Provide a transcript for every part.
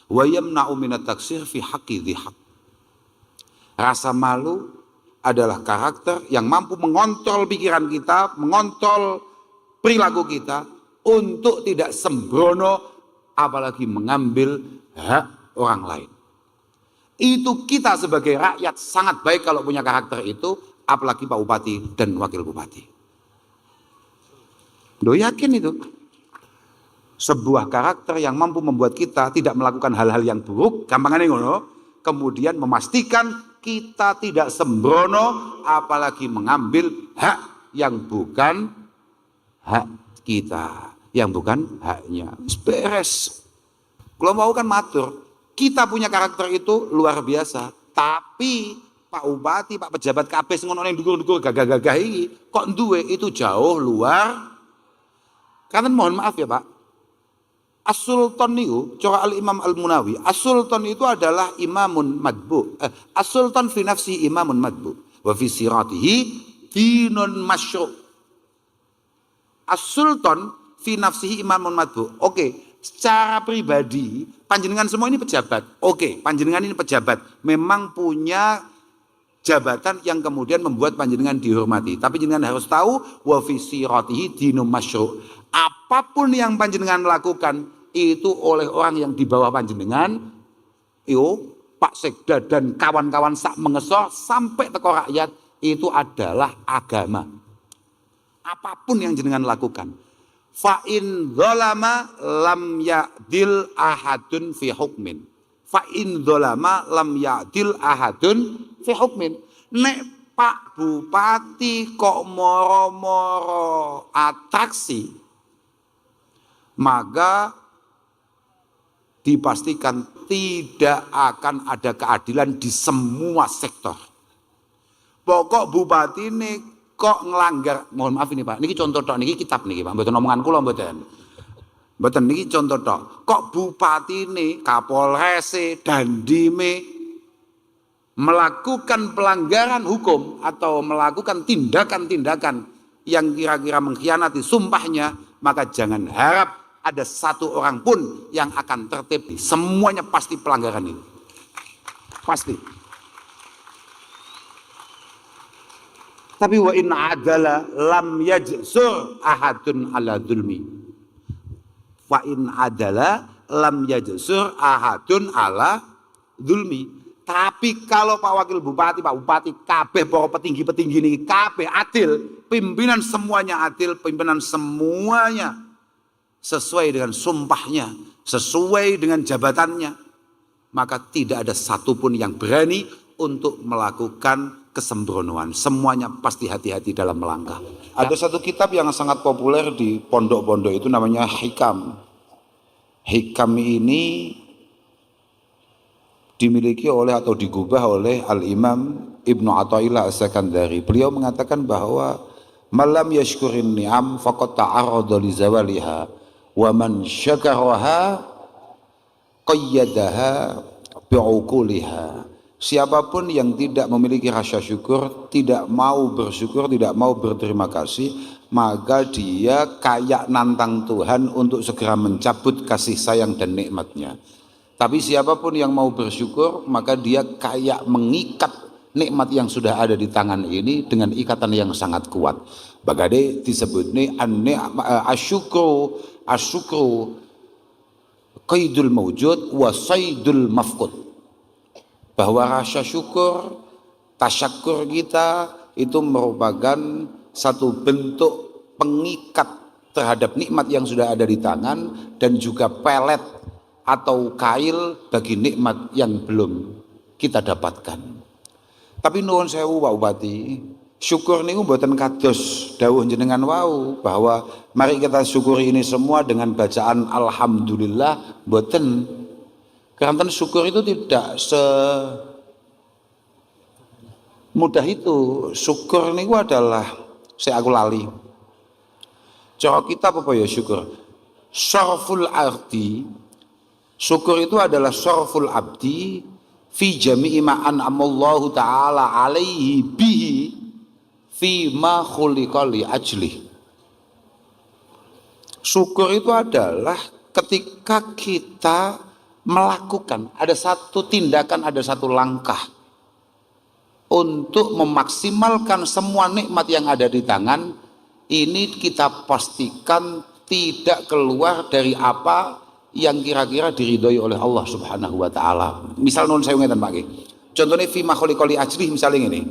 wa yamna'u minat taksir fi haqqi dhi haqq. Rasa malu adalah karakter yang mampu mengontrol pikiran kita, mengontrol perilaku kita untuk tidak sembrono apalagi mengambil hak orang lain. Itu kita sebagai rakyat sangat baik kalau punya karakter itu, apalagi Pak Bupati dan Wakil Bupati. Lo yakin itu? Sebuah karakter yang mampu membuat kita tidak melakukan hal-hal yang buruk, gampangannya ngono, kemudian memastikan kita tidak sembrono apalagi mengambil hak yang bukan hak kita, yang bukan haknya. Beres. Kalau mau kan matur, kita punya karakter itu luar biasa, tapi Pak Bupati, Pak pejabat kabeh sing ngono ning dhuwur-dhuwur gagah-gagah iki kok duwe itu jauh luar. Karena mohon maaf ya Pak, As-Sultan itu, cara Al-Imam Al-Munawi, As-Sultan itu adalah imamun madbu. As-Sultan fi nafsi imamun madbu. Wa fi siratihi dinun masyru'. As-Sultan fi nafsihi imamun madbu. Oke, secara pribadi, panjenengan semua ini pejabat. Oke, panjenengan ini pejabat. Memang punya jabatan yang kemudian membuat panjenengan dihormati. Tapi panjenengan harus tahu, wa fi siratihi dinun masyru'. Apapun yang panjenengan lakukan, itu oleh orang yang di bawah panjenengan, Pak Sekda dan kawan-kawan sak mengesor sampai teko rakyat, itu adalah agama. Apapun yang jenengan lakukan, fa in dzalama lam ya'dil ahadun fi hukmin. Fa in dzalama lam ya'dil ahadun fi hukmin. Nek Pak Bupati kok moro-moro atraksi, maka dipastikan tidak akan ada keadilan di semua sektor. Pokok bupati ini kok ngelanggar, mohon maaf ini Pak, niki contoh tok, niki kitab niki Pak, mboten omongan kula mboten. Mboten niki contoh tok. Kok bupati ini, Kapolres, Dandime melakukan pelanggaran hukum atau melakukan tindakan-tindakan yang kira-kira mengkhianati sumpahnya, maka jangan harap ada satu orang pun yang akan tertib. Semuanya pasti pelanggaran ini. Pasti. Tapi wa in adala lam yajsur ahadun ala dzulmi. Wa in adala lam yajsur ahadun ala dzulmi. Tapi kalau Pak Wakil Bupati, Pak Bupati, kabeh para petinggi-petinggi ini kabeh adil, pimpinan semuanya adil, pimpinan semuanya sesuai dengan sumpahnya, sesuai dengan jabatannya, maka tidak ada satupun yang berani untuk melakukan kesembronoan. Semuanya pasti hati-hati dalam melangkah. Ada satu kitab yang sangat populer di pondok-pondok itu namanya Hikam. Hikam ini dimiliki oleh atau digubah oleh Al-Imam Ibnu Athaillah As-Sakandari. Beliau mengatakan bahwa malam yashkurin ni'am faqad ta'arrada li zawaliha wa man syakaraha qayyadaha bi'uquliha. Siapapun yang tidak memiliki rasa syukur, tidak mau bersyukur, tidak mau berterima kasih, maka dia kayak nantang Tuhan untuk segera mencabut kasih sayang dan nikmatnya. Tapi siapapun yang mau bersyukur, maka dia kayak mengikat nikmat yang sudah ada di tangan ini dengan ikatan yang sangat kuat. Bagade disebut ini asyukru qaidul mawjud wa saydul mafqud. Bahwa rasa syukur, tasyakur kita itu merupakan satu bentuk pengikat terhadap nikmat yang sudah ada di tangan dan juga pelet atau kail bagi nikmat yang belum kita dapatkan. Tapi nuwun sewu Pak Bupati, syukur niku mboten kados dawuh jenengan wau bahwa mari kita syukuri ini semua dengan bacaan alhamdulillah, mboten. Karena syukur itu tidak semudah itu. Syukur niku adalah saya aku lali. Cara kita apa ya syukur? Syarful arti. Syukur itu adalah syarful abdi fi jami'i ma an'amallahu ta'ala alaihi bihi fi ma khuliqa li ajlih. Syukur itu adalah ketika kita melakukan, ada satu tindakan, ada satu langkah untuk memaksimalkan semua nikmat yang ada di tangan ini, kita pastikan tidak keluar dari apa yang kira-kira diridhoi oleh Allah Subhanahu wa taala. Misal nun saya ngeten Pak. Contohnya fi makhliqali ajrih misalnya ini.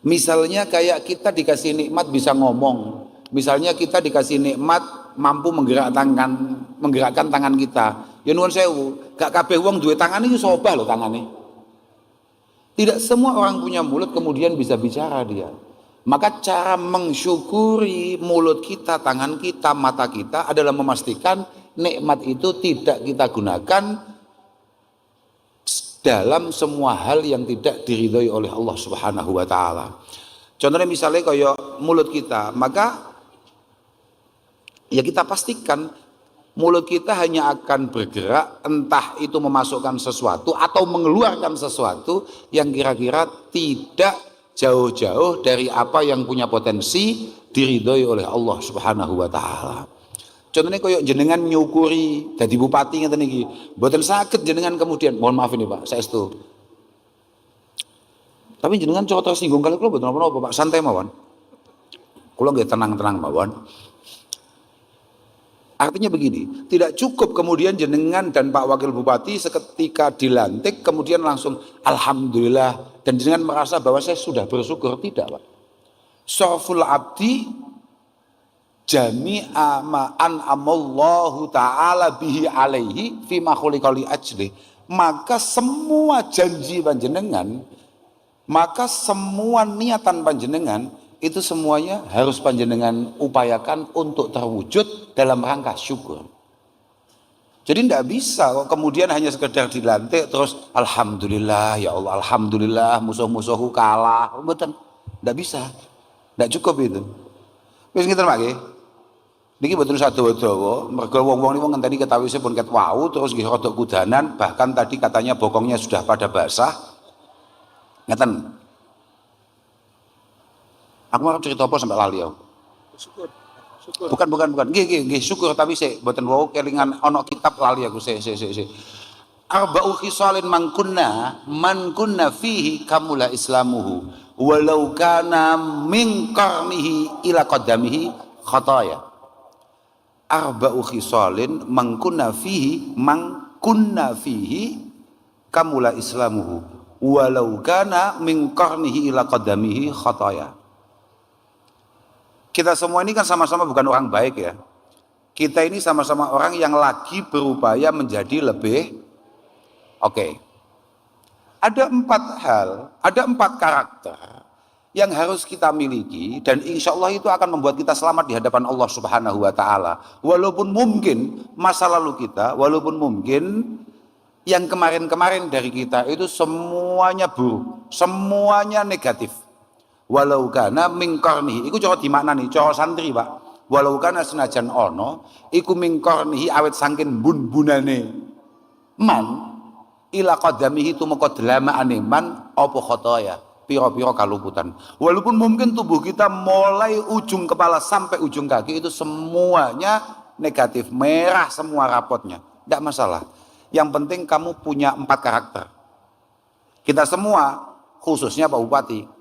Misalnya kayak kita dikasih nikmat bisa ngomong. Misalnya kita dikasih nikmat mampu menggerakkan tangan kita. Ya nuwun sewu, gak kabeh wong duwe tangan iki sobah lho tangane. Tidak semua orang punya mulut kemudian bisa bicara dia. Maka cara mensyukuri mulut kita, tangan kita, mata kita adalah memastikan nikmat itu tidak kita gunakan dalam semua hal yang tidak diridhoi oleh Allah Subhanahu wa taala. Contohnya misalnya kayak mulut kita, maka ya kita pastikan mulut kita hanya akan bergerak entah itu memasukkan sesuatu atau mengeluarkan sesuatu yang kira-kira tidak jauh-jauh dari apa yang punya potensi diridhoi oleh Allah Subhanahu wa taala. Contohnya koyo jenengan nyukuri dadi bupati ngeten iki, mboten saged jenengan kemudian mohon maaf ini Pak, saestu. Tapi jenengan coba tersinggung kali kula mboten napa-napa Pak, santai mawon. Kula nggih tenang-tenang mawon. Artinya begini, tidak cukup kemudian jenengan dan Pak Wakil Bupati seketika dilantik kemudian langsung alhamdulillah dan jenengan merasa bahwa saya sudah bersyukur, tidak Pak. Syaraful abdi jami'a ma an'amallahu ta'ala bihi alaihi fi ma khuliqali ajli. Maka semua janji panjenengan, maka semua niatan panjenengan itu semuanya harus panjenengan upayakan untuk terwujud dalam rangka syukur. Jadi tidak bisa kok kemudian hanya sekedar dilantik terus alhamdulillah ya Allah, alhamdulillah musuh-musuhku kalah. Betul, tidak bisa, tidak cukup itu. Wis ngeten Pak nggih. Niki mboten sadawa-dawa, mergo wong-wong niku ngenteni ketawisipun ket wau terus nggih rada kudanan, bahkan tadi katanya bokongnya sudah pada basah. Ngeten. Aku mau cerita apa sampai lali ya? Syukur. Bukan. Nggih, syukur tapi sik mboten wau kelingan ana kitab lali aku sik. Arba'u khisalin man kunna fihi kamula islamuhu walau kana min qarnihi ila qadamihi khataya. Arba'u khisalin man kunna fihi kamula islamuhu walau kana min qarnihi ila qadamihi khataya. Kita semua ini kan sama-sama bukan orang baik ya. Kita ini sama-sama orang yang lagi berupaya menjadi lebih oke. Ada 4 karakter yang harus kita miliki dan insya Allah itu akan membuat kita selamat di hadapan Allah Subhanahu wa taala. Walaupun mungkin masa lalu kita, walaupun mungkin yang kemarin-kemarin dari kita itu semuanya buruk, semuanya negatif. Walau kana min qarnihi, iku cara dimaknani, cara santri Pak. Walau kana senajan ono, iku min qarnihi awet saking bun-bunane man ila qadamihi tumeka delamaane man apa khataya, pira-pira kaluputan. Walaupun mungkin tubuh kita mulai ujung kepala sampai ujung kaki itu semuanya negatif, merah semua rapotnya. Tidak masalah. Yang penting kamu punya 4 karakter. Kita semua, khususnya Pak Bupati,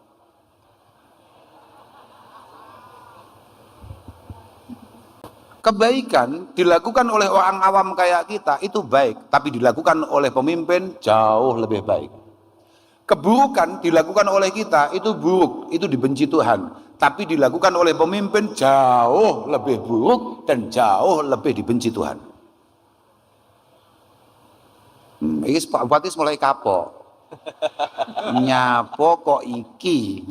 kebaikan dilakukan oleh orang awam kayak kita itu baik, tapi dilakukan oleh pemimpin jauh lebih baik. Keburukan dilakukan oleh kita itu buruk, itu dibenci Tuhan, tapi dilakukan oleh pemimpin jauh lebih buruk dan jauh lebih dibenci Tuhan. Ini Pak Bupati mulai kapok. Nyapo kok iki.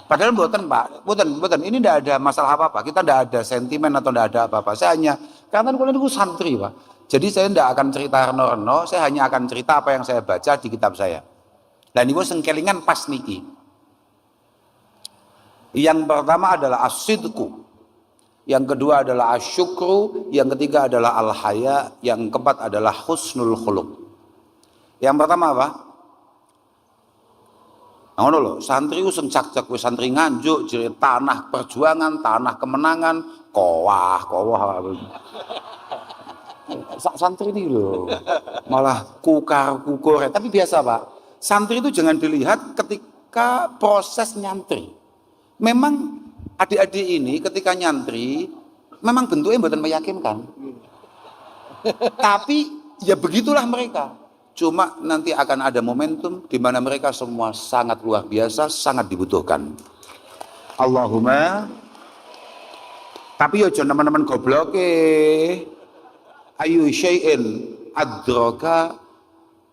Padahal mboten Pak, mboten. Ini tidak ada masalah apa-apa. Kita tidak ada sentimen atau tidak ada apa-apa. Saya hanya karena kalian itu santri Pak. Jadi saya tidak akan cerita reno-reno. Saya hanya akan cerita apa yang saya baca di kitab saya. Dan ini sengkelingan pas niki. Yang pertama adalah as-sidqu. Yang kedua adalah asyukru. Yang ketiga adalah al-haya. Yang keempat adalah husnul khuluq. Yang pertama apa? Ngono lho, santri ku sing cak-cak wis santri nganjuk jere tanah perjuangan, tanah kemenangan, kowah. santri ini loh, malah kukur. Tapi biasa Pak, santri itu jangan dilihat ketika proses nyantri. Memang adik-adik ini ketika nyantri, memang bentuknya bukan meyakinkan. Tapi ya begitulah mereka. Cuma nanti akan ada momentum di mana mereka semua sangat luar biasa, sangat dibutuhkan. Allahumma. Tapi yo teman-teman goblok ayu syai'in adraka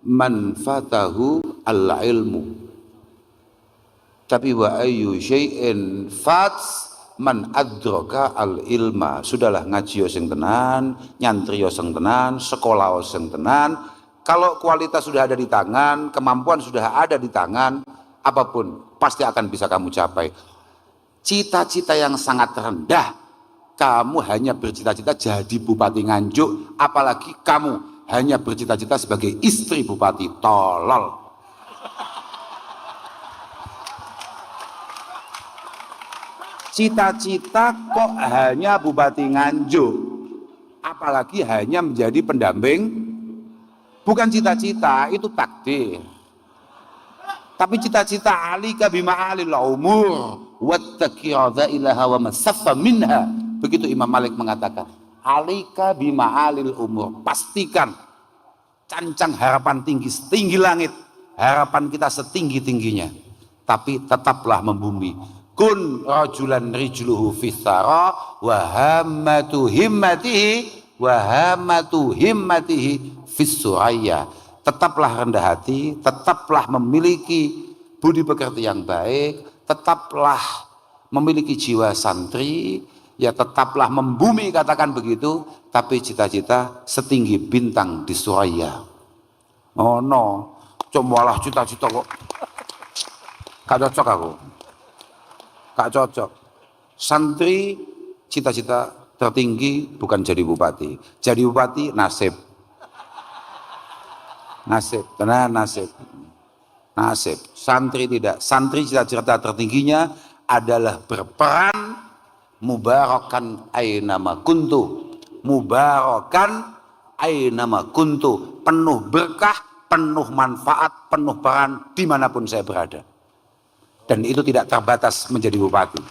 man fatahu al-ilmu. Tapi wa ayu syai'in fats man adraka al-ilma. Sudahlah ngaji yo sing tenan, nyantri yo sing tenan, sekolah yo sing tenan. Kalau kualitas sudah ada di tangan, kemampuan sudah ada di tangan, apapun pasti akan bisa kamu capai. Cita-cita yang sangat rendah, kamu hanya bercita-cita jadi Bupati Nganjuk, apalagi kamu hanya bercita-cita sebagai istri Bupati. Tolol. Cita-cita kok hanya Bupati Nganjuk, apalagi hanya menjadi pendamping. Bukan cita-cita, itu takdir. Tapi cita-cita alika bima alil umur wattaqi ilaha wa masaffa minha. Begitu Imam Malik mengatakan, alika bima alil umur. Pastikan cancang harapan tinggi setinggi langit, harapan kita setinggi-tingginya. Tapi tetaplah membumi. Kun rajulan rijluhu fithara wa hammatu himmatihi fis suraya. Tetaplah rendah hati, tetaplah memiliki budi pekerti yang baik, tetaplah memiliki jiwa santri, ya tetaplah membumi, katakan begitu, tapi cita-cita setinggi bintang di suraya. Oh no, cobalah cita-cita kok. Gak cocok aku. Gak cocok. Santri cita-cita tertinggi bukan jadi bupati. Jadi bupati nasib. Nasib, tenan nasib. Nasib. Santri tidak. Santri cita-cita tertingginya adalah berperan mubarakan ainama kuntu. Mubarakan ainama kuntu. Penuh berkah, penuh manfaat, penuh peran dimanapun saya berada. Dan itu tidak terbatas menjadi bupati.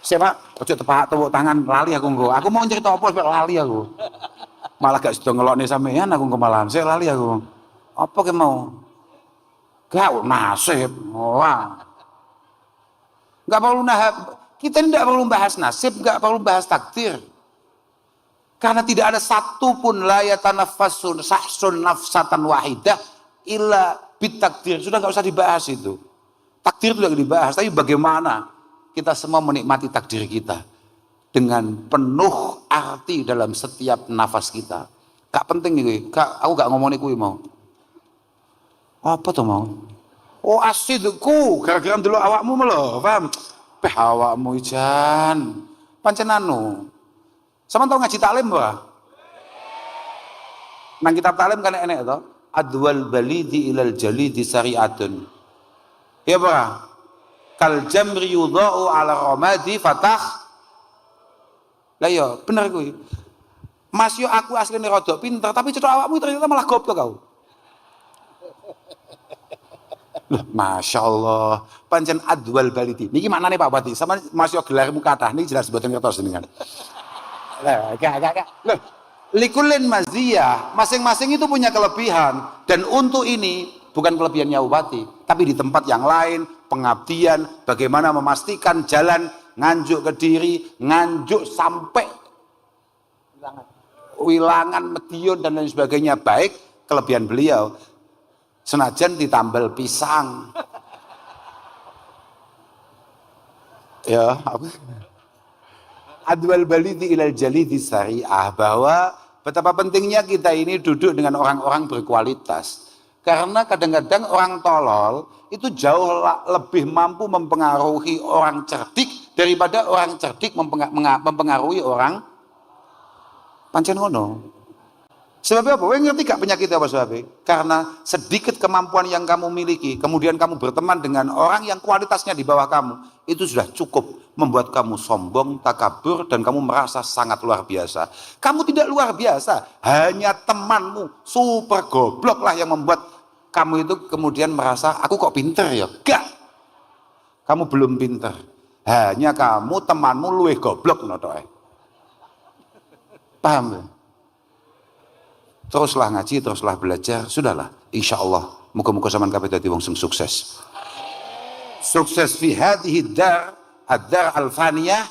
Siapa? Ojo tepak tepuk tangan lali aku engko. Aku mau cerita apa lali aku. Malah gak sudah ngelokne sampean aku kemalahan. Saya lali aku. Apa ke mau? Gak nasib. Wah. Gak perlu kita tidak perlu bahas nasib, gak perlu bahas takdir. Karena tidak ada satu pun la yatanaffasun sahsun nafsatan wahidah illa bitakdir. Sudah gak usah dibahas itu. Takdir itu tidak dibahas, tapi bagaimana kita semua menikmati takdir kita dengan penuh arti dalam setiap nafas kita. Gak penting nih, aku gak ngomongin kuwi mau. Apa tuh mau? Oh asidku, gara-gara dulu awakmu lho, paham? Awakmu ijan, pancen anu. Sama tau ngaji taklim ba? Nang kitab taklim kan enek to, adwal balidi ilal jalidi syari'atun. Ya ba? Kal jamri yudha'u ala ramadi fatah. Lah ya, bener kuwi. Mas yo aku asline rada pinter, tapi cetok awakmu ternyata malah goblok kau. Loh, Masya Allah, pancen adwal balidi. Niki maknane Pak Bupati, sama Mas yo gelarmu kathah niki jelas boten ngertos jenengan. Lah, gak. Loh, likulin maziyah, masing-masing itu punya kelebihan dan untuk ini bukan kelebihannya Bupati, tapi di tempat yang lain, pengabdian, bagaimana memastikan jalan Nganjuk Kediri, Nganjuk sampai Wilangan, Medion dan lain sebagainya baik, kelebihan beliau. Senajan ditambal pisang. Ya, apa? Adwal balidi ilal jalidi syariah, bahwa betapa pentingnya kita ini duduk dengan orang-orang berkualitas. Karena kadang-kadang orang tolol itu jauh lebih mampu mempengaruhi orang cerdik daripada orang cerdik mempengaruhi orang pancen ngono. Sebabnya apa? Kowe ngerti gak penyakit apa sebabnya? Karena sedikit kemampuan yang kamu miliki, kemudian kamu berteman dengan orang yang kualitasnya di bawah kamu, itu sudah cukup membuat kamu sombong, takabur, dan kamu merasa sangat luar biasa. Kamu tidak luar biasa, hanya temanmu super goblok lah yang membuat kamu itu kemudian merasa aku kok pinter ya. Gak, kamu belum pinter, hanya kamu temanmu luwih goblok notoe. Paham ya? Teruslah ngaji, teruslah belajar, sudahlah, insya Allah muka-muka zaman kabeh dadi wong sing sukses. Sukses fi hadhihi dar, ad-dar al-faniyah,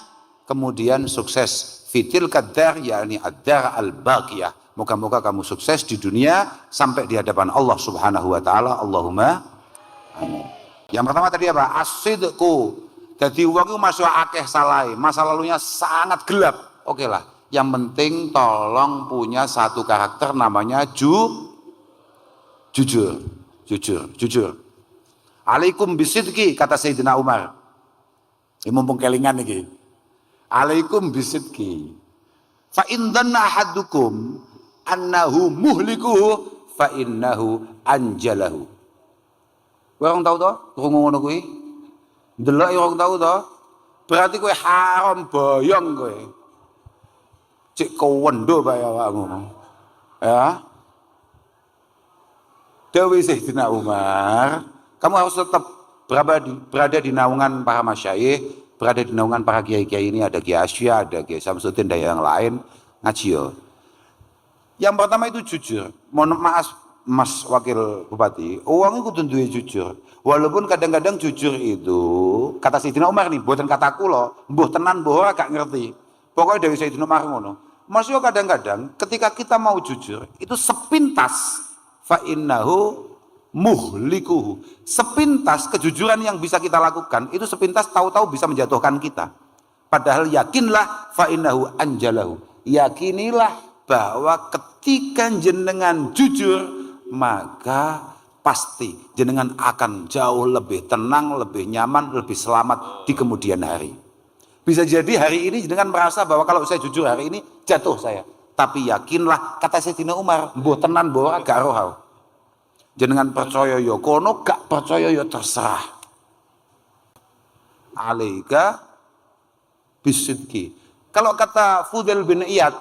kemudian sukses fitil kadar, yakni ad-dar al-baqiyah. Moga-moga kamu sukses di dunia sampai di hadapan Allah Subhanahu wa taala. Allahumma amin. Yang pertama tadi apa? As-sidqu. Jadi wong iku masuk akeh salahe, masa lalunya sangat gelap. Oke lah. Yang penting tolong punya satu karakter namanya jujur. Alaikum bisidqi, kata Sayyidina Umar. Ini mumpung kelingan iki. Alaikum bisidqi. Fa in dhanna ahadukum annahu muhlikuhu fa innahu anjalahu. Kowe ora tau to krungu ngono kuwi? Ndelok ora tau to? Berarti kowe haram boyong kowe. Cek kewendo bae awakmu. Ya. Dewi Sayyidina Umar, kamu harus tetap berada di naungan para masyayikh, berada di naungan para kiai-kiai ini, ada Kiai Asya, ada Kiai Samsudin dan yang lain, ngaji yo. Yang pertama itu jujur. Mohon maaf Mas Wakil Bupati, uang itu duwe jujur. Walaupun kadang-kadang jujur itu, kata Sayyidina Umar nih, buatan kataku loh, mbuh tenan mbuh ora gak ngerti. Pokoknya dari Sayyidina Umar ngono. Maksudnya kadang-kadang ketika kita mau jujur, itu sepintas fa innahu muhlikuhu. Sepintas kejujuran yang bisa kita lakukan itu sepintas tahu-tahu bisa menjatuhkan kita. Padahal yakinlah fa innahu anjalahu. Yakinilah bahwa ketika jenengan jujur maka pasti jenengan akan jauh lebih tenang, lebih nyaman, lebih selamat di kemudian hari. Bisa jadi hari ini jenengan merasa bahwa kalau saya jujur hari ini jatuh saya. Tapi yakinlah kata Sayyidina Umar, mbuh tenan mbuh ora gak roh. Jenengan percaya ya kono, gak percaya ya terserah. Alaika bisidqi. Kalau kata Fudail bin Iyad,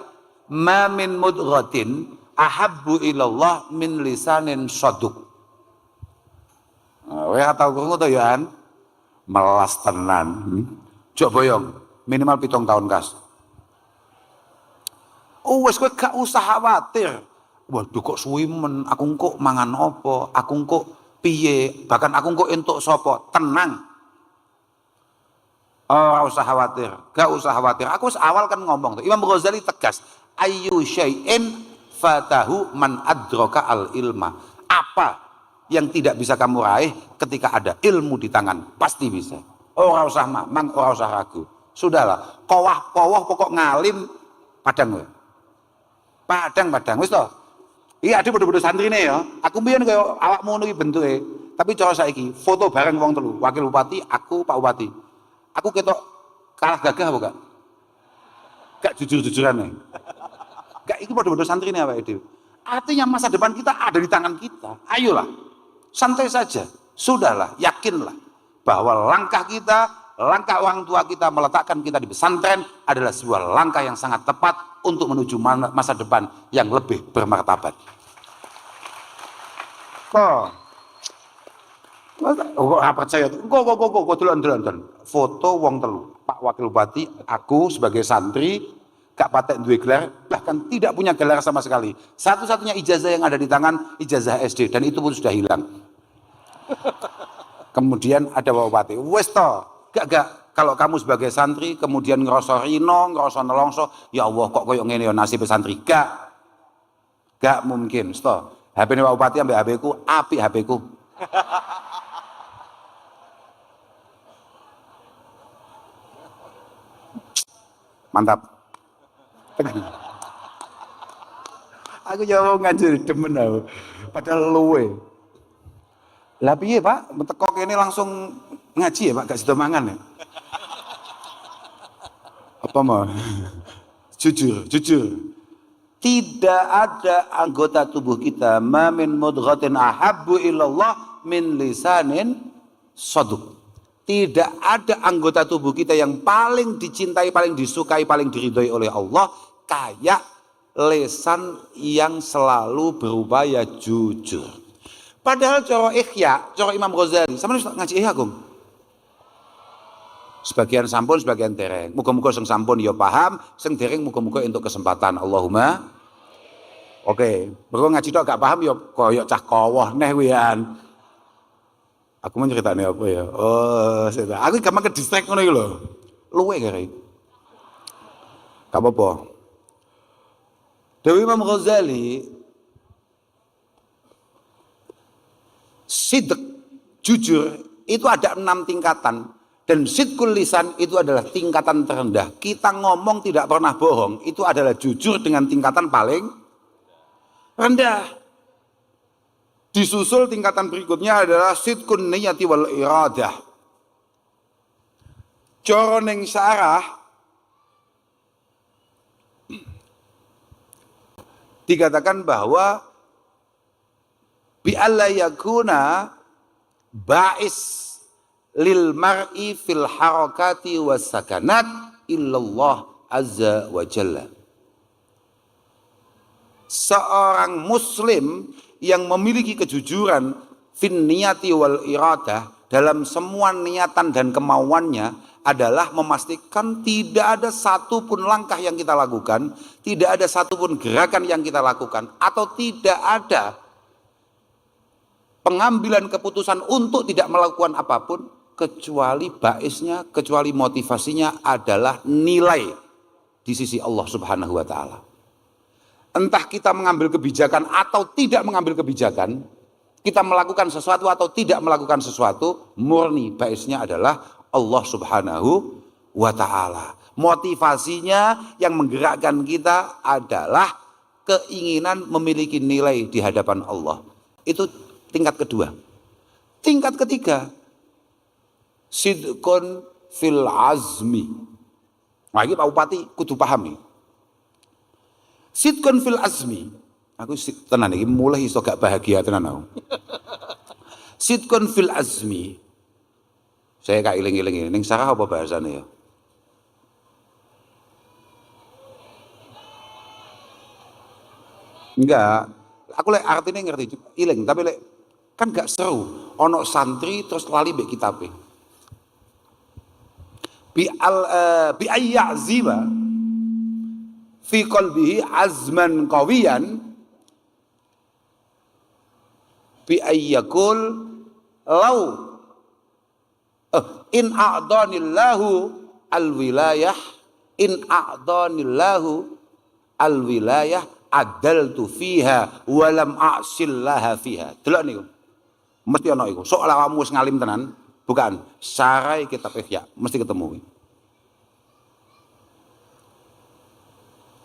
ma min mudghatin ahabbu ilallah min lisanin saduq. Kowe tau krungu to ya an? Melas tenan. Jok boyong, minimal 7 tahun kas. Oh wes kowe gak usah khawatir. Waduh kok suwi men, aku kok mangan apa, aku kok piye, bahkan aku kok entuk sapa. Tenang. Oh, gak usah khawatir, gak usah khawatir. Aku awal kan ngomong tuh. Imam Ghazali tegas, ayyu syai'in fatahu man adraka al ilma. Apa yang tidak bisa kamu raih ketika ada ilmu di tangan? Pasti bisa. Oh, ora usah mamang, ora usah ragu. Sudahlah, kowah-kowah pokok ngalim padang kowe. Padang wis to. Iya, ada bodoh-bodoh santrine ya. Aku mbiyen kaya awakmu ngono iki bentuke. Tapi cara saiki foto bareng wong telu, Wakil Bupati, aku, Pak Bupati. Aku ketok kalah gagah apa gak? Gak jujur-jujuran nih. Gak, iki bodoh-bodoh santrine awake dhewe. Artinya masa depan kita ada di tangan kita. Ayolah. Santai saja. Sudahlah, yakinlah bahwa langkah kita, langkah orang tua kita meletakkan kita di pesantren adalah sebuah langkah yang sangat tepat untuk menuju masa depan yang lebih bermartabat. Kok percaya tuh? Kok dolan. Foto wong telu, Pak Wakil Bupati, aku sebagai santri, gak patek duwe gelar, bahkan tidak punya gelar sama sekali. Satu-satunya ijazah yang ada di tangan ijazah SD dan itu pun sudah hilang. Kemudian ada Pak Bupati, wes to, gak kalau kamu sebagai santri kemudian ngerasa rino, ngerasa nelongso, ya Allah kok koyo ngene ya nasib santri. Gak mungkin, sto. HP-ne Pak Bupati ambek HP-ku, apik HP-ku. Mantap. Aku jawab ngajar demen aku. Padahal luwe. Lah piye Pak, teko kene langsung ngaji ya Pak, gak sida mangan ya. Apa mau? Jujur. Tidak ada anggota tubuh kita ma min mudghatin ahabbu ilallah min lisanin saduq. tidak ada anggota tubuh kita yang paling dicintai, paling disukai, paling diridhoi oleh Allah kayak lesan yang selalu berupaya jujur. Padahal coro Ihya, coro Imam Ghazali, sama ngaji Ihya Gong. Sebagian sampun, sebagian dereng. Muga-muga sing sampun ya paham, sing dereng muga-muga entuk kesempatan. Allahumma. Oke, berko ngaji tok gak paham ya koyo cah kowoh neh wian. Aku mau ceritane apa ya? Oh, aku gampang ke distract ngono iki lho. Luwe kare. Gak apa-apa. Dewi Imam Ghazali sidq, jujur itu ada 6 tingkatan dan sidqul lisan itu adalah tingkatan terendah. Kita ngomong tidak pernah bohong itu adalah jujur dengan tingkatan paling rendah. Disusul tingkatan berikutnya adalah sidqun niyati wal iradah. Cara ning syarah dikatakan bahwa bi alla yakuna ba'is lil mar'i fil harakati was sakanat illallah azza wa jalla. Seorang muslim yang memiliki kejujuran fin niyati wal iradah dalam semua niatan dan kemauannya adalah memastikan tidak ada satupun langkah yang kita lakukan, tidak ada satupun gerakan yang kita lakukan, atau tidak ada pengambilan keputusan untuk tidak melakukan apapun kecuali baisnya, kecuali motivasinya adalah nilai di sisi Allah Subhanahu wa taala. Entah kita mengambil kebijakan atau tidak mengambil kebijakan, kita melakukan sesuatu atau tidak melakukan sesuatu, murni baisnya adalah Allah Subhanahu wa ta'ala. Motivasinya yang menggerakkan kita adalah keinginan memiliki nilai di hadapan Allah. Itu tingkat kedua. Tingkat ketiga, sidqun fil azmi. Nah, ini Pak Bupati kudu paham nih. Sidqun fil azmi. Aku tenan iki mulai iso gak bahagia tenan aku. Sidqun fil azmi. Saya gak iling-iling ning sarah apa bahasane ya? Enggak. Aku lek artine ngerti iling, tapi lek kan gak seru. Ono santri terus lali mbek kitabe. Bi ayyazima fi qalbihi azman qawiyan bi ayyakul law in a'danillahu alwilayah in a'danillahu alwilayah adaltu fiha walam a'sillaha fiha. Delok niku mesti ana iku sok awakmu wis ngalim tenan bukan sarai kitab Ihya mesti ketemu.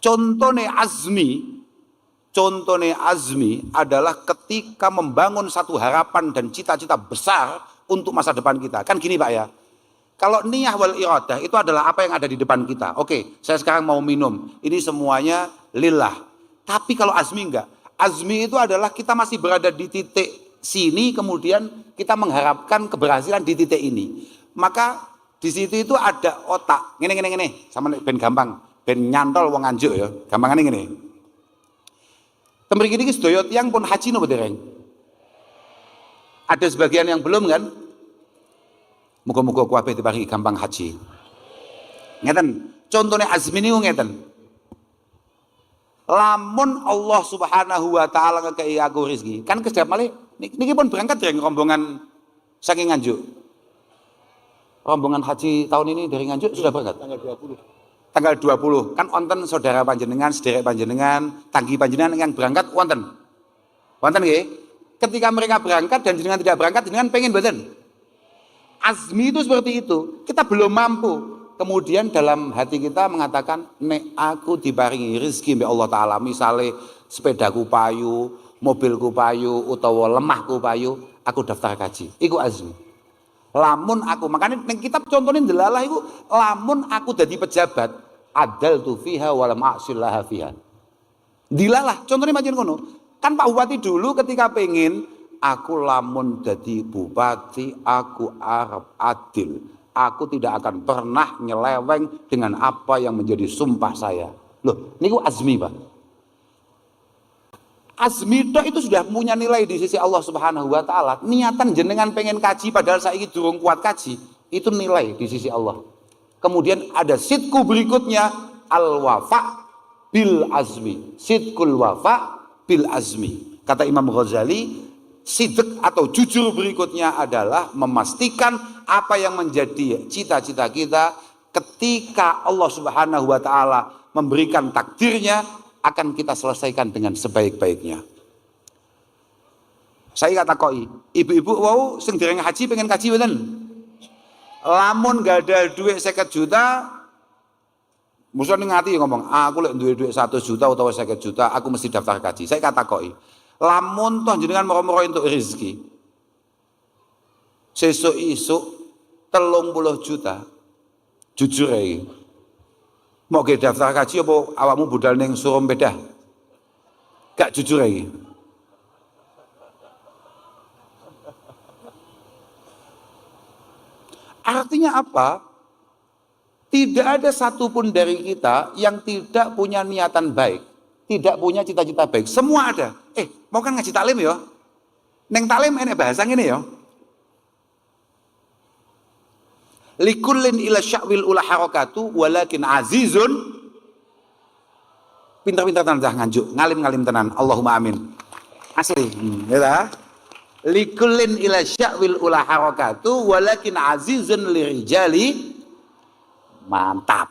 Contone azmi adalah ketika membangun satu harapan dan cita-cita besar untuk masa depan kita. Kan gini Pak ya, kalau niyah wal iradah itu adalah apa yang ada di depan kita. Oke, saya sekarang mau minum, ini semuanya lillah. Tapi kalau azmi enggak, azmi itu adalah kita masih berada di titik sini, kemudian kita mengharapkan keberhasilan di titik ini. Maka di situ itu ada otak, ngene, sama ben gampang. Ben nyantol wong anjuk ya, gampangane ngene. Temriki iki sedaya tiyang pun haji napa dereng? Ada sebagian yang belum kan? Muga-muga kabeh diparingi gampang haji. Ngeten, contone azmi niku ngeten. Lamun Allah Subhanahu wa taala ngekei aku rezeki, kan kedap malih niki pun berangkat dereng rombongan saking Nganjuk. Rombongan haji tahun ini dari Nganjuk sudah berangkat tanggal 20 kan wonten saudara panjenengan, sederek panjenengan, tanggi panjenengan yang berangkat wonten nggih. Ketika mereka berangkat dan jenengan tidak berangkat, jenengan pengen mboten? Azmi itu seperti itu. Kita belum mampu. Kemudian dalam hati kita mengatakan, nek aku diparingi rezeki mbek Allah taala, misale sepedaku payu, mobilku payu utawa lemahku payu, aku daftar kaji. Iku azmi. Lamun aku, makanya kitab contohnya delalah itu, lamun aku jadi pejabat, adaltu fiha walam a'sillaha fiha. Dilalah, contohnya macam ngono. Kan Pak Bupati dulu ketika pengen aku lamun dadi bupati, aku arep adil. Aku tidak akan pernah nyeleweng dengan apa yang menjadi sumpah saya. Loh, niku azmi, Pak. Azmi itu sudah punya nilai di sisi Allah Subhanahu wa taala. Niatan jenengan pengen kaji padahal saiki durung kuat kaji, itu nilai di sisi Allah. Kemudian ada sidku berikutnya, al-wafa bil azmi. Sidkul wafa bil azmi. Kata Imam Ghazali, sidq atau jujur berikutnya adalah memastikan apa yang menjadi cita-cita kita ketika Allah Subhanahu wa taala memberikan takdirnya akan kita selesaikan dengan sebaik-baiknya. Saya kata koi, ibu-ibu wow sing dereng haji pengen kaji mboten? Lamun gak ada duit 50 juta, musuh ning ati ngomong, aku lek duwe duit 100 juta utawa 50 juta, aku mesti daftar kaji. Saya kata koi, lamun toh jenengan moro-moro untuk rezeki. Sesuk-isuk 30 juta. Jujur ae. Mau ke daftar kaji apa awakmu budal ning Surum Bedah? Gak jujur ae. Artinya apa? Tidak ada satupun dari kita yang tidak punya niatan baik, tidak punya cita-cita baik. Semua ada. Mau kan ngaji taklim ya? Neng taklim enek bahasa ngene ya. Likullin ila sya'wil ula harakatu walakin azizun. Pintar-pintar tenan dah nganjuk, ngalim-ngalim tenan. Allahumma amin. Asli, ya. Likullin ila sya'wil ula harakatu walakin azizun lirijali. Mantap.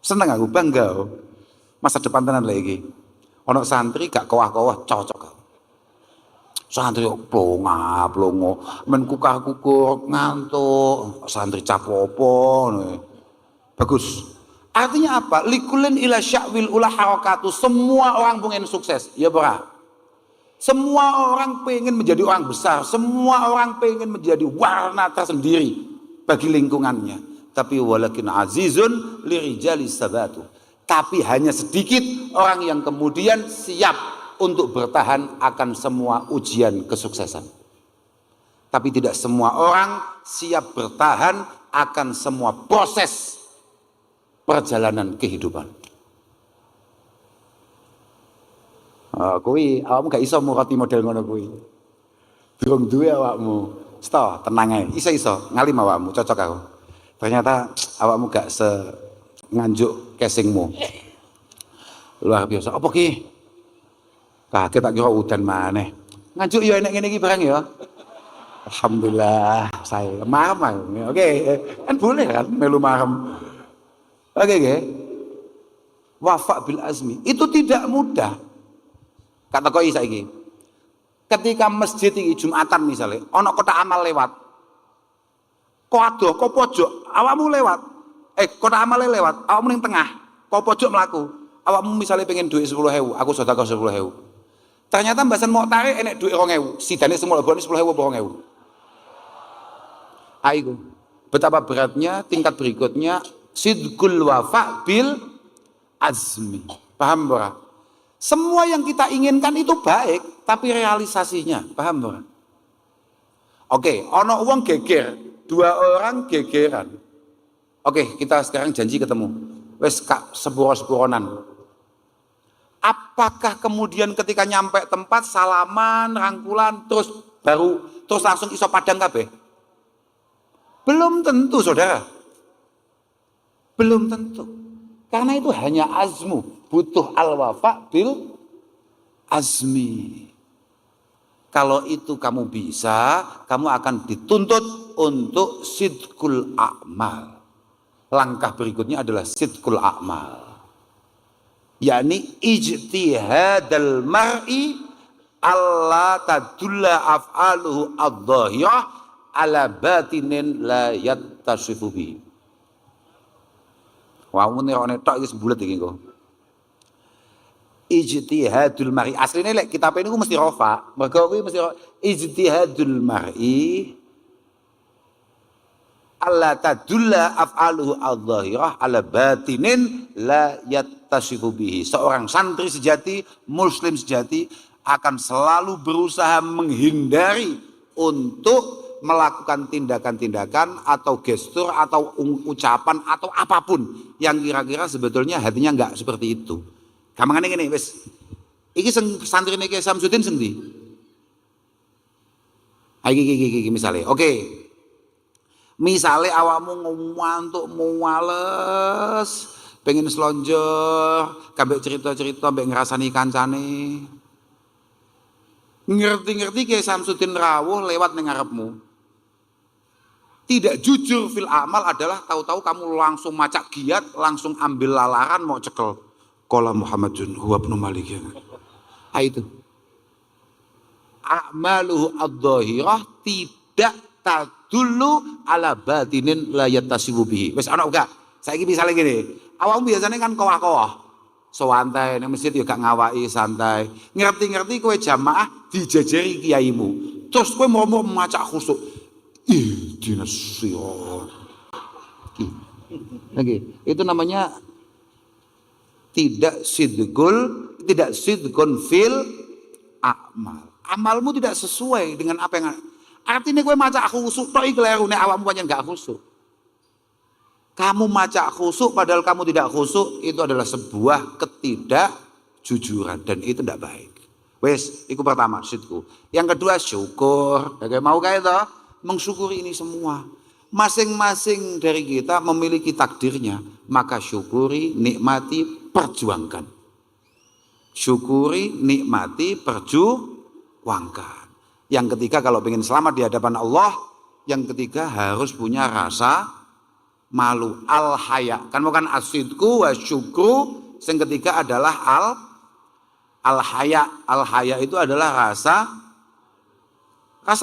Seneng aku, bangga. Masa depan tenan lagi. Ono santri gak kowah-kowah cocok. Santri plongo, men kukah-kukur ngantuk, santri capopo. Bagus. Artinya apa? Likulin ila sya'wil ula harakatu. Semua orang pengen sukses, ya bro. Semua orang pengen menjadi orang besar, semua orang pengen menjadi warna tersendiri bagi lingkungannya. Tapi walakin azizun lirijali sabatu. Tapi hanya sedikit orang yang kemudian siap untuk bertahan akan semua ujian kesuksesan. Tapi tidak semua orang siap bertahan akan semua proses perjalanan kehidupan. Kuwi awakmu gak iso murati model ngono kuwi. Durung duwe awakmu. Sto, tenang ae. Iso ngalim awakmu, cocok aku. Ternyata awakmu gak nganjuk casingmu. Luar biasa. Apa ki? Kaget tak kira udan maneh. Nganjuk ya enek ngene iki barang ya. Alhamdulillah, saya marem. Oke, kan boleh kan melu marem. Oke, wafa bil azmi. Itu tidak mudah. Kata koi saiki. Ketika masjid iki Jumatan misalnya, ana kotak amal lewat. Kok adoh, kok pojok, awakmu lewat. Kotak amale lewat, awakmu ning tengah, kok pojok mlaku. Awakmu misalnya pengen duit 10.000, aku sedekah 10.000. Ternyata mbasan mau tarik enek duit 2.000, sidane semua lebone 10.000 apa 2.000. Aiku. Betapa beratnya tingkat berikutnya sidqul wafa bil azmi. Paham ora? Semua yang kita inginkan itu baik, tapi realisasinya, paham ora? Oke, ono wong geger, 2 orang gegeran. Oke, kita sekarang janji ketemu. Wes kak sepuro-sepuronan. Apakah kemudian ketika nyampe tempat salaman, rangkulan, terus langsung iso padang kabeh? Belum tentu, saudara. Belum tentu. Karena itu hanya azmu, butuh al-wafa bil azmi. Kalau itu kamu bisa, kamu akan dituntut untuk sidqul a'mal. Langkah berikutnya adalah sidqul a'mal. yakni ijtihadal mar'i alla tadulla af'aluhu adh-dhahirah ala batinin la yattasifu bi. Wah muni rone tok iki sembulet iki kok. Ijtihadul mar'i asline lek kitab niku mesti rafa. Mergo kuwi mesti ijtihadul mar'i alla tadulla af'aluhu adh-dhahirah ala batinin la yattasifu bihi. Seorang santri sejati, muslim sejati akan selalu berusaha menghindari untuk melakukan tindakan-tindakan atau gestur atau ucapan atau apapun yang kira-kira sebetulnya hatinya enggak seperti itu. Gampangane ngene wis. Iki santrine Ki Samsudin sing ndi? Iki misale. Oke. Misale awakmu ngantuk muales, pengen slonjor, kabeh cerita-cerita mbek ngrasani kancane. Ngerti-ngerti Ki Samsudin rawuh lewat ning ngarepmu. Tidak jujur fil amal adalah tahu-tahu kamu langsung macak giat, langsung ambil lalaran mau cekel. Qala Muhammadun huwa ibnu Malik. Itu. A'maluhu adh-dhahirah tidak tadullu ala batinin la yattasibu bihi. Wis ana enggak? Saiki misale ngene. Awakmu biasanya kan kowah-kowah. Santai ning masjid ya gak ngawaki santai. Ngerti-ngerti kowe jamaah dijejeri kiaimu. Terus kowe mau macak khusuk. Ih, dinasya. Oke, itu namanya tidak sidqun fil amal. Amalmu tidak sesuai dengan apa yang artinya kowe macak khusuk tok iki klerune awakmu pancen gak khusuk. Kamu macak khusuk padahal kamu tidak khusuk, itu adalah sebuah ketidakjujuran dan itu tidak baik. Wes, itu pertama sidku. Yang kedua syukur. Kayak mau kayak itu mensyukuri ini semua. Masing-masing dari kita memiliki takdirnya, maka syukuri, nikmati, perjuangkan. Syukuri, nikmati, perjuangkan. Yang ketiga kalau ingin selamat di hadapan Allah, yang ketiga harus punya rasa malu, al-haya. Kan bukan asidku wa syukru, yang ketiga adalah al-haya. Al-haya itu adalah rasa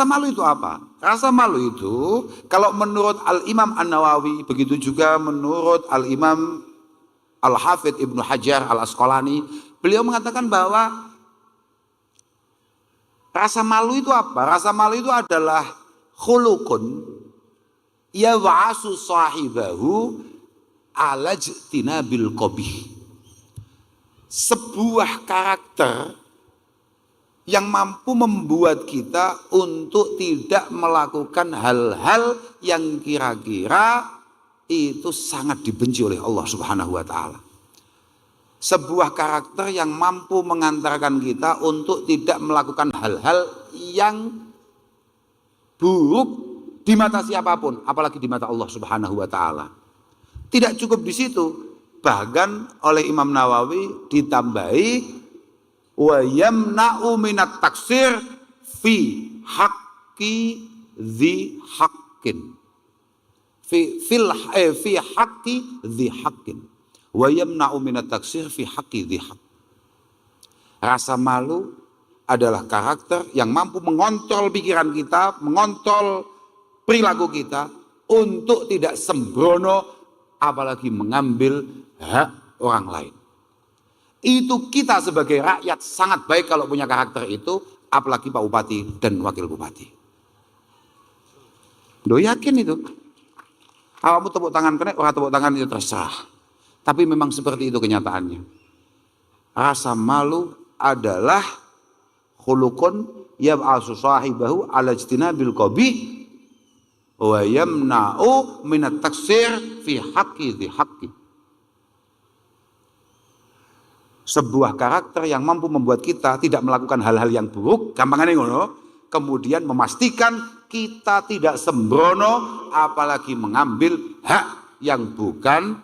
malu. Itu apa? Rasa malu itu kalau menurut Al-Imam An-Nawawi, begitu juga menurut Al-Imam Al-Hafidh Ibnu Hajar Al-Asqalani, beliau mengatakan bahwa rasa malu itu apa? Rasa malu itu adalah khulukun ya wa'asu sahibahu ala jtinabil qabih. Sebuah karakter yang mampu membuat kita untuk tidak melakukan hal-hal yang kira-kira itu sangat dibenci oleh Allah Subhanahu wa taala. Sebuah karakter yang mampu mengantarkan kita untuk tidak melakukan hal-hal yang buruk di mata siapapun, apalagi di mata Allah Subhanahu wa taala. Tidak cukup di situ, bahkan oleh Imam Nawawi ditambahi wa yamna'u minat taksir fi haqqi dzi haqqin. Fi haqqi dzi haqqin. Wa yamna'u minat taksir fi haqqi dzi haqq. Rasa malu adalah karakter yang mampu mengontrol pikiran kita, mengontrol perilaku kita untuk tidak sembrono apalagi mengambil hak orang lain. Itu kita sebagai rakyat sangat baik kalau punya karakter itu, apalagi Pak Bupati dan Wakil Bupati. Do yakin itu? Awakmu tepuk tangan kena, orang tepuk tangan itu terserah. Tapi memang seperti itu kenyataannya. Rasa malu adalah khulukun yab'asu sahibahu ala ijtinabil qabih wa yamna'u minat taksir fi haqqi dzi haqqi. Sebuah karakter yang mampu membuat kita tidak melakukan hal-hal yang buruk, gampangane ngono, kemudian memastikan kita tidak sembrono apalagi mengambil hak yang bukan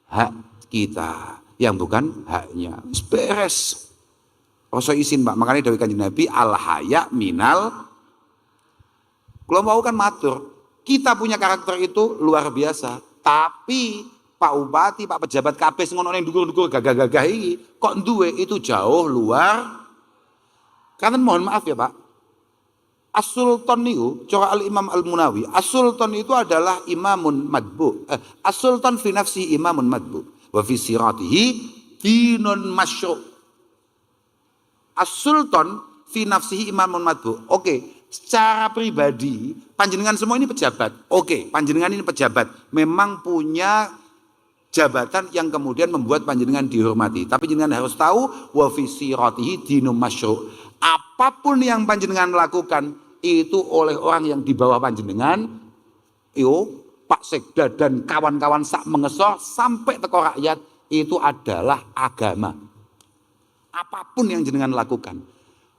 hak kita, yang bukan haknya. Beres. Rasa izin Pak, makanya dari Kanjeng Nabi al-haya minal. Kalau mau kan matur, kita punya karakter itu luar biasa, tapi Pak Bupati, Pak pejabat kabeh sing ngono ning dhuwur-dhuwur gagah-gagah iki kok duwe itu jauh luar. Karena mohon maaf ya Pak. As-Sultan niku cara Al-Imam Al-Munawi, As-Sultan itu adalah imamun madbu. As-Sultan fi nafsi imamun madbu wa fi siratihi dinun masyru'. As-Sultan fi nafsihi imamun madbu. Oke, secara pribadi panjenengan semua ini pejabat. Oke, panjenengan ini pejabat, memang punya jabatan yang kemudian membuat panjenengan dihormati. Tapi jenengan harus tahu wa fi siratihi dinum masyru'. Apapun yang panjenengan lakukan itu oleh orang yang di bawah panjenengan, Pak Sekda dan kawan-kawan sak mengesor sampai teko rakyat, itu adalah agama. Apapun yang jenengan lakukan.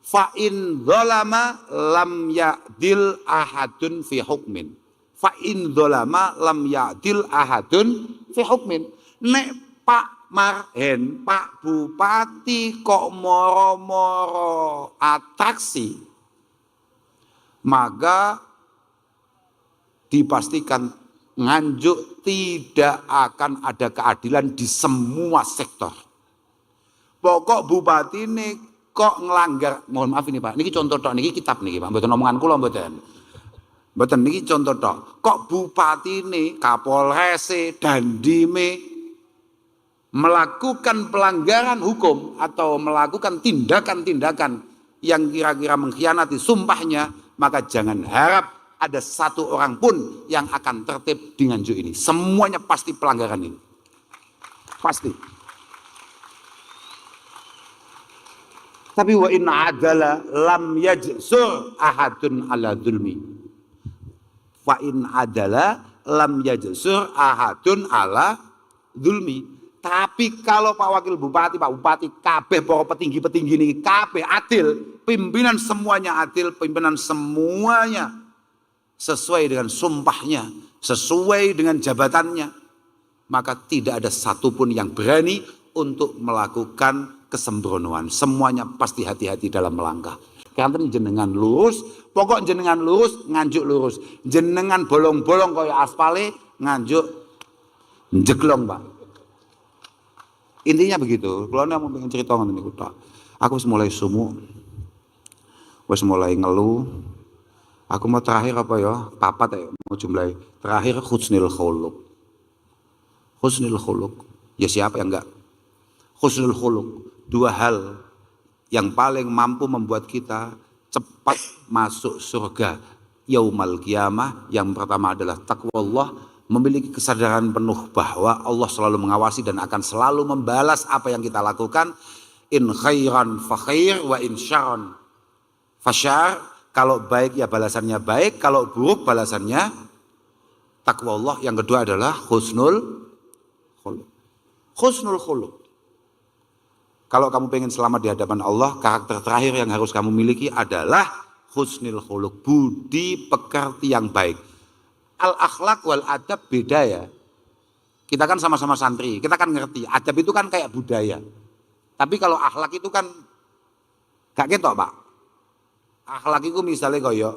Fa in dzalama lam ya'dil ahadun fi hukmin. Fa in dzalama lam ya'dil ahadun fi hukmin. Nek Pak Marhen, Pak Bupati kok moro-moro atraksi, maka dipastikan Nganjuk tidak akan ada keadilan di semua sektor. Pokok bupati ini kok ngelanggar, mohon maaf ini Pak, ini contoh tok, ini kitab nih Pak, mboten omongan kula mboten. Mboten niki contoh tok. Kok bupati ini, Kapolres, Dandime melakukan pelanggaran hukum atau melakukan tindakan-tindakan yang kira-kira mengkhianati sumpahnya, maka jangan harap ada satu orang pun yang akan tertib di Nganjuk ini. Semuanya pasti pelanggaran ini. Pasti. Tapi wa in adala lam yajsur ahadun ala dzulmi. Wa in adala lam yajsur ahadun ala dzulmi. Tapi kalau Pak Wakil Bupati, Pak Bupati, kabeh para petinggi-petinggi ini kabeh adil, pimpinan semuanya adil, pimpinan semuanya sesuai dengan sumpahnya, sesuai dengan jabatannya, maka tidak ada satupun yang berani untuk melakukan kesembronoan. Semuanya pasti hati-hati dalam melangkah. Karena jenengan lurus, pokok jenengan lurus, Nganjuk lurus. Jenengan bolong-bolong kaya aspale, Nganjuk jeglong Pak. Intinya begitu. Kalau mau pengen cerita ngene niku tok. Aku wis mulai sumuk, wis mulai ngeluh. Aku mau terakhir apa ya? Papat ya, mau jumlahi. Terakhir husnul khuluq. Husnul khuluq. Ya siapa yang enggak? Husnul khuluq. Dua hal yang paling mampu membuat kita cepat masuk surga yaumal qiyamah. Yang pertama adalah takwa Allah, memiliki kesadaran penuh bahwa Allah selalu mengawasi dan akan selalu membalas apa yang kita lakukan. In khairan fa khair wa in syarran fa syarr. Kalau baik ya balasannya baik, kalau buruk balasannya takwa Allah. Yang kedua adalah husnul khuluq. Husnul khuluq. Kalau kamu pengen selamat di hadapan Allah, karakter terakhir yang harus kamu miliki adalah husnul khuluq, budi pekerti yang baik. Al akhlak wal adab beda ya. Kita kan sama-sama santri, kita kan ngerti. Adab itu kan kayak budaya. Tapi kalau akhlak itu kan gak ketok Pak. Akhlak itu misalnya kaya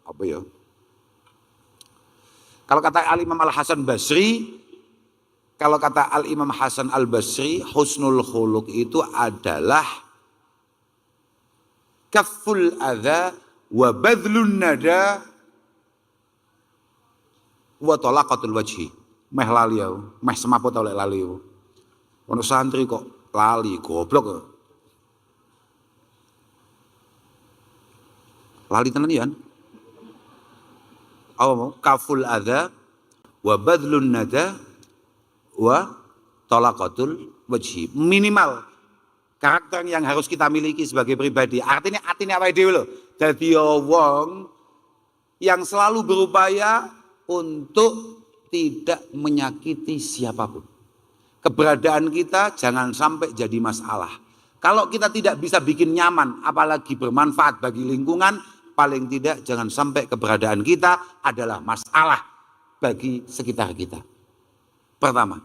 apa ya? Kalau kata Al-Imam Al-Hasan Basri, kalau kata Al-Imam Hasan Al-Basri, husnul khuluq itu adalah kafful adza wa badlun nada wa talaqatul wajhi. Meh lali aku, meh semaput oleh lali aku. Ono santri kok lali goblok. Lali tenan ya. Apa mau? Kaful adza wa badlun nada wa talaqatul wajhi. Minimal karakter yang harus kita miliki sebagai pribadi. Artinya awake dhewe lho. Dadi wong yang selalu berupaya untuk tidak menyakiti siapapun. Keberadaan kita jangan sampai jadi masalah. Kalau kita tidak bisa bikin nyaman, apalagi bermanfaat bagi lingkungan, paling tidak jangan sampai keberadaan kita adalah masalah bagi sekitar kita. Pertama.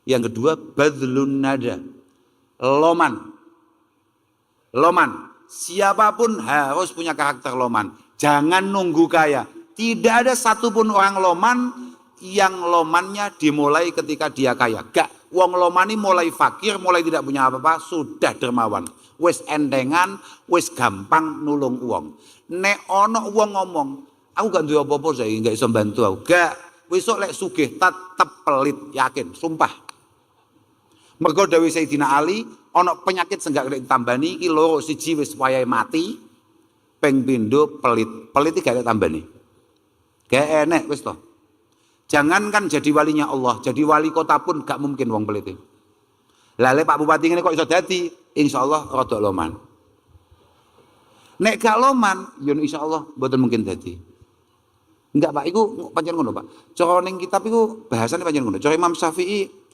Yang kedua, badlun nada. Loman. Siapapun harus punya karakter loman. Jangan nunggu kaya. Tidak ada satupun orang loman yang lomannya dimulai ketika dia kaya. Gak. Wong lomani mulai fakir, mulai tidak punya apa-apa, sudah dermawan. Wis endengan, wis gampang nulung uang. Nek ono uang ngomong, aku gak duwe apa-apa saya gak iso bantu aku. Gak, besok lek sugih tetep pelit, yakin, sumpah. Mergo dawuh Sayyidina Ali, ono penyakit sing gak ditambani iki loro, siji wis wayahe mati, ping pindho pelit. Pelit iki gak ditambani. Gak enek wis to. Jangankan jadi walinya Allah, jadi wali kota pun gak mungkin wong pelit. Lale Pak Bupati ini kok iso dadi, insyaallah rada loman. Nek gak loman, ya insyaallah mboten mungkin dadi. Enggak Pak, iku pancen ngono Pak. Cara ning kitab iku bahasane pancen ngono. Cara Imam Syafi'i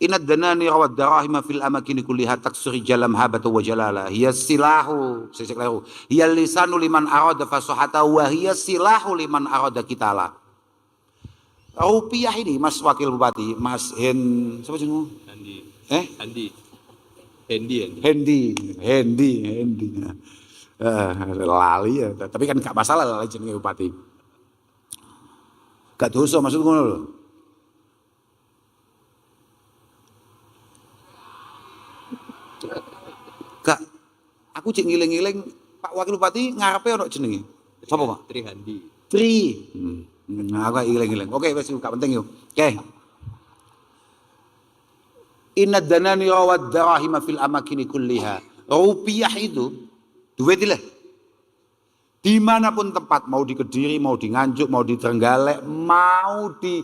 Inad danani rawad darahima fil amakin kulliha taksuri jalam habatu wa jalala hiya silahu seseklahu hiya lisanu liman arada fasahata wa hiya silahu liman arada kitala. Rupiah ini Mas Wakil Bupati, Mas siapa jenengmu? Handi. Hendi. Lali ya, tapi kan gak masalah lah jenenge bupati. Gak dosa maksud ngono lho. Gak, aku cek ngiling-ngiling Pak Wakil Bupati ngarepe ono jenenge. Sapa Pak? Tri Handi. Tri. Aku ngiling-ngiling. Oke, wis gak penting yo. Oke. Inna danani rawad darahima fil amakini kulliha. Rupiah itu duit lah. Dimanapun tempat, mau di Kediri, mau di Nganjuk, mau di Trenggalek, mau di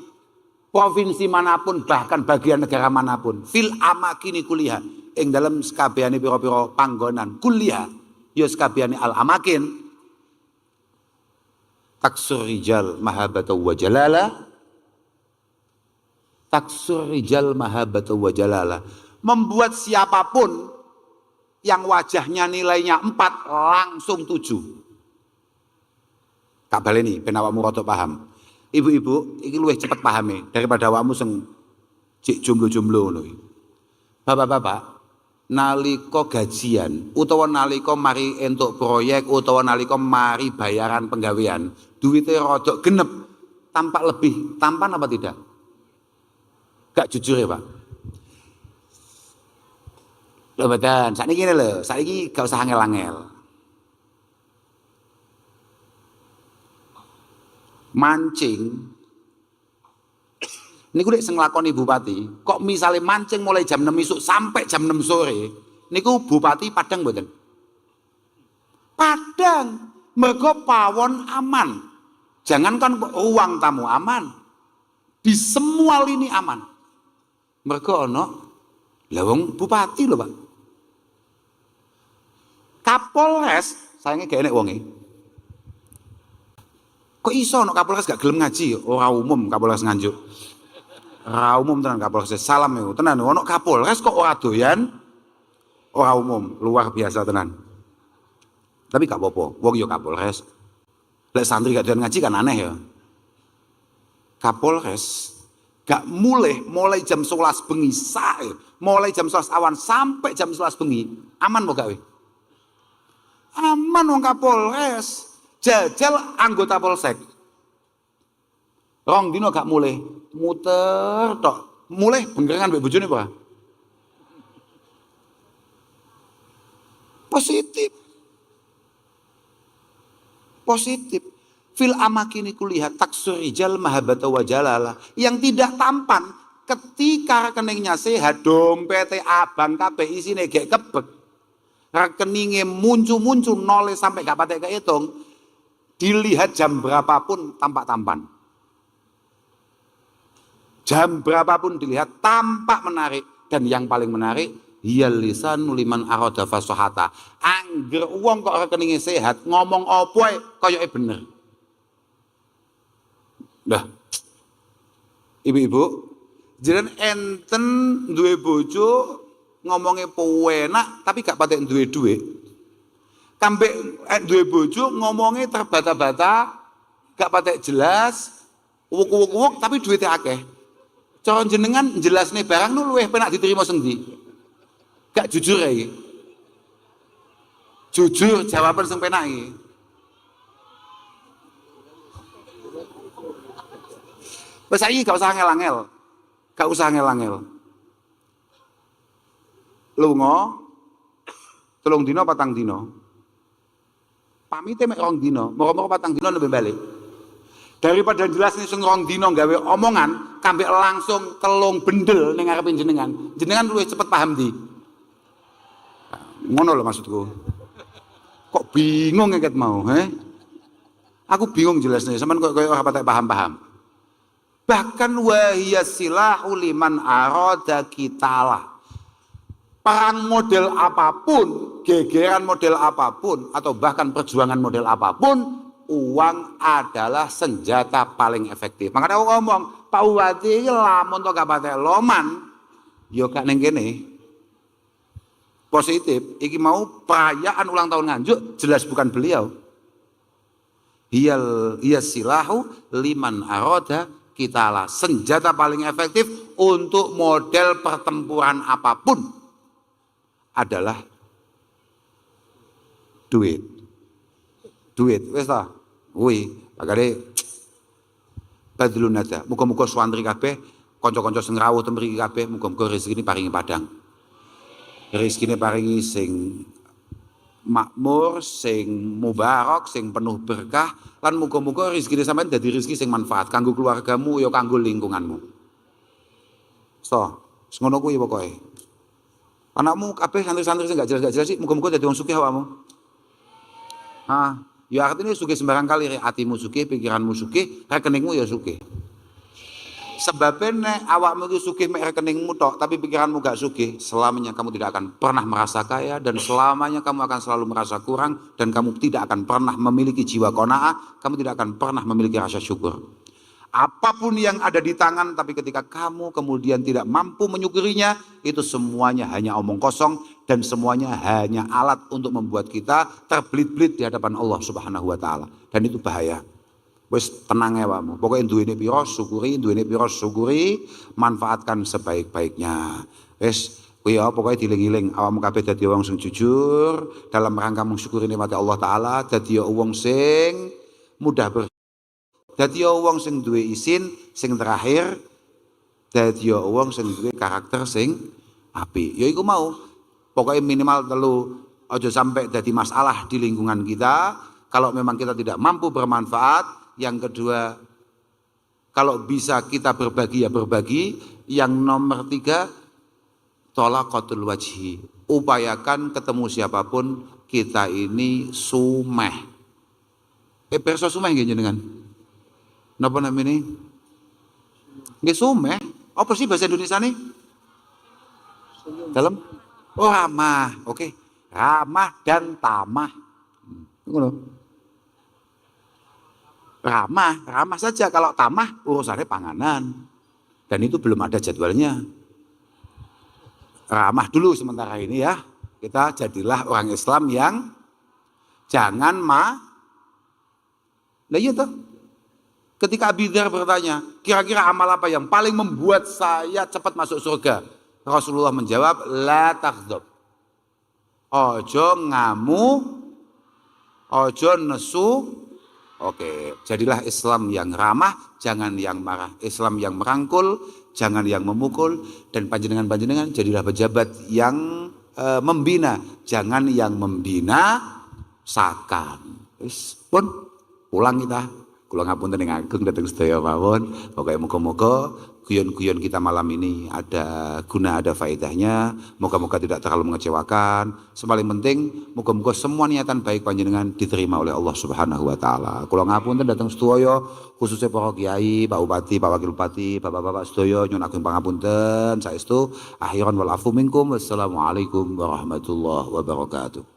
provinsi manapun, bahkan bagian negara manapun, fil amakini kulliha. Ing dalam sekabehane pira-pira panggonan kulliha, ya sekabehane al amakin. Taksur rijal mahabata wa jalala. Taksur rijal mahabata wa jalala. Membuat siapapun yang wajahnya nilainya 4 langsung 7. Kak baleni ben awakmu rada paham. Ibu-ibu iki luwih cepet pahame daripada awakmu sing cek jomblo-jomblo ngono iki. Bapak-bapak nalika gajian utawa nalika mari entuk proyek utawa nalika mari bayaran penggawean, duwite rada genep, tampak lebih tampan apa tidak? Gak jujur ya Pak. Lho betul, saiki ngene lho, saiki gak usah angel-angel. Mancing niku nek sing nglakoni bupati, kok misale mancing mulai jam 6 isuk sampai jam 6 sore, niku bupati Padang mboten? Padang, mergo pawon aman. Jangankan ruang tamu aman, di semua lini aman. Mergo ana lha wong bupati lho Pak. Kapolres, sayangnya gak enek wonge. Kok iso ana Kapolres gak gelem ngaji? Ora umum Kapolres Nganjuk. Ora umum tenan Kapolres. Salam yo. Tenan ana Kapolres kok ora doyan. Ora umum, luar biasa tenan. Tapi gak apa-apa, wong yo Kapolres. Lek santri gak doyan ngaji kan aneh ya. Kapolres gak mulai jam 11 bengi sae, mulai jam 11 awan sampai jam 11 bengi. Aman kok gak we? Aman wong Kapolres. Jajal anggota Polsek. Rong dino gak mulai, muter tok. Mulai bengkerengan mbek bojone apa? Positif. Fil amakini kulihat taksur rijal mahabata wa jalala. Yang tidak tampan ketika rekeningnya sehat, dompete abang kabeh isine gek kebek. Rekeningnya muncul nol sampai gak patek kehitung. Dilihat jam berapapun tampak tampan. Jam berapapun dilihat tampak menarik. Dan yang paling menarik, hiyal lisanu liman arada fasahata. Angger wong kok rekeningnya sehat, ngomong opo ae koyoke bener. Dah. Ibu-ibu, jenengan enten duwe bojo ngomongnya penak tapi gak patek duwe duit. Kambek duwe bojo ngomongnya terbata-bata, gak patek jelas, wuk tapi duitnya akeh. Cara jenengan jelasne barang nu luwih penak diterima sendi. Gak jujur ya iki. Jujur jawaban sing penak iki. Wes saiki gak usah angel-angel. Gak usah angel-angel. Lunga 3 dina 4 dina. Pamite mek 2 dina, moro-moro 4 dina lebih balik. Daripada jelas nih sing 2 dina gawe omongan, kambek langsung telung bendel ning ngarepe jenengan. Jenengan luwih cepet paham di. Ngono lho maksudku. Kok bingung ngeket mau, he? Aku bingung jelasnya, sampean kok ora patek paham-paham. Bahkan wahiyya silahu liman arada qitalah. Perang model apapun, gegeran model apapun, atau bahkan perjuangan model apapun, uang adalah senjata paling efektif. Makanya aku ngomong, Pak Bupati ini lamun to gak patek loman, yo gak ning kene. Positif, iki mau perayaan ulang tahun Nganjuk, jelas bukan beliau. Iya silahu liman aroda qitalah. Senjata paling efektif untuk model pertempuran apapun adalah duit. Wis ta? Kuwi, makane badlun nada. Muga-muga swantri kabeh, kanca-kanca sing rawuh ten mriki kabeh, muga-muga rezekine paringi padang. Rezekine paringi sing makmur, sing mubarak, sing penuh berkah, lan muga-muga rezekine sampean dadi rezeki sing manfaat kanggo keluargamu ya kanggo lingkunganmu. So, ngono kuwi pokoke. Anakmu kabeh santri-santri sing gak jelas sih, muga-muga dadi wong sugih awakmu. Ya artinya sugih sembarang kali, hatimu sugih, pikiranmu sugih, rekeningmu ya sugih. Sebabnya nek awakmu itu sugih mek rekeningmu tok, tapi pikiranmu gak sugih, selamanya kamu tidak akan pernah merasa kaya, dan selamanya kamu akan selalu merasa kurang, dan kamu tidak akan pernah memiliki jiwa qanaah, kamu tidak akan pernah memiliki rasa syukur. Apapun yang ada di tangan, tapi ketika kamu kemudian tidak mampu menyukurinya, itu semuanya hanya omong kosong dan semuanya hanya alat untuk membuat kita terbelit-belit di hadapan Allah Subhanahu wa taala. Dan itu bahaya. Wis tenang ya wamu. Pokoknya duwene pira syukuri, manfaatkan sebaik-baiknya. Wis kuwi ya pokoknya diling-iling awakmu kabeh dadi wong sing jujur dalam rangka mensyukuri nikmat Allah taala, dadi wong sing mudah dadi wong sing duwe isin, sing terakhir dadi wong sing duwe karakter sing apik. Ya iku mau. Pokoknya minimal telu, aja sampai dadi masalah di lingkungan kita. Kalau memang kita tidak mampu bermanfaat, yang kedua kalau bisa kita berbagi ya berbagi. Yang nomor 3, thalaqatul wajhi. Upayakan ketemu siapapun kita ini sumeh. Perso sumeh nggih jenengan? Napa namanya? Nggih sumeh. Apa sih bahasa Indonesia nih? Dalam? Oh ramah. Oke. Ramah dan tamah. Ngono. Ramah saja. Kalau tamah urusannya panganan. Dan itu belum ada jadwalnya. Ramah dulu sementara ini ya. Kita jadilah orang Islam yang jangan Lah iya toh. Ketika Abi Dzar bertanya, kira-kira amal apa yang paling membuat saya cepat masuk surga? Rasulullah menjawab, la takhdhab. Ojo ngamu, ojo nesu. Oke, jadilah Islam yang ramah, jangan yang marah. Islam yang merangkul, jangan yang memukul. Dan panjenengan-panjenengan jadilah pejabat yang membina, jangan yang membina sakan. Wis pun pulang kita. Kula ngapunten ing ageng dhateng sedaya mawon. Pokoke muga-muga guyon-guyon kita malam ini ada guna, ada faedahnya. Moga-moga tidak terlalu mengecewakan. Sepaling penting muga-muga semua niatan baik panjenengan diterima oleh Allah Subhanahu wa taala. Kula ngapunten dhateng sedaya khususnya para kiai, Pak Bupati, Pak Wakil Bupati, Bapak-bapak sedaya nyuwun agung pangapunten saestu. Akhiran wal afu minkum. Wassalamualaikum warahmatullahi wabarakatuh.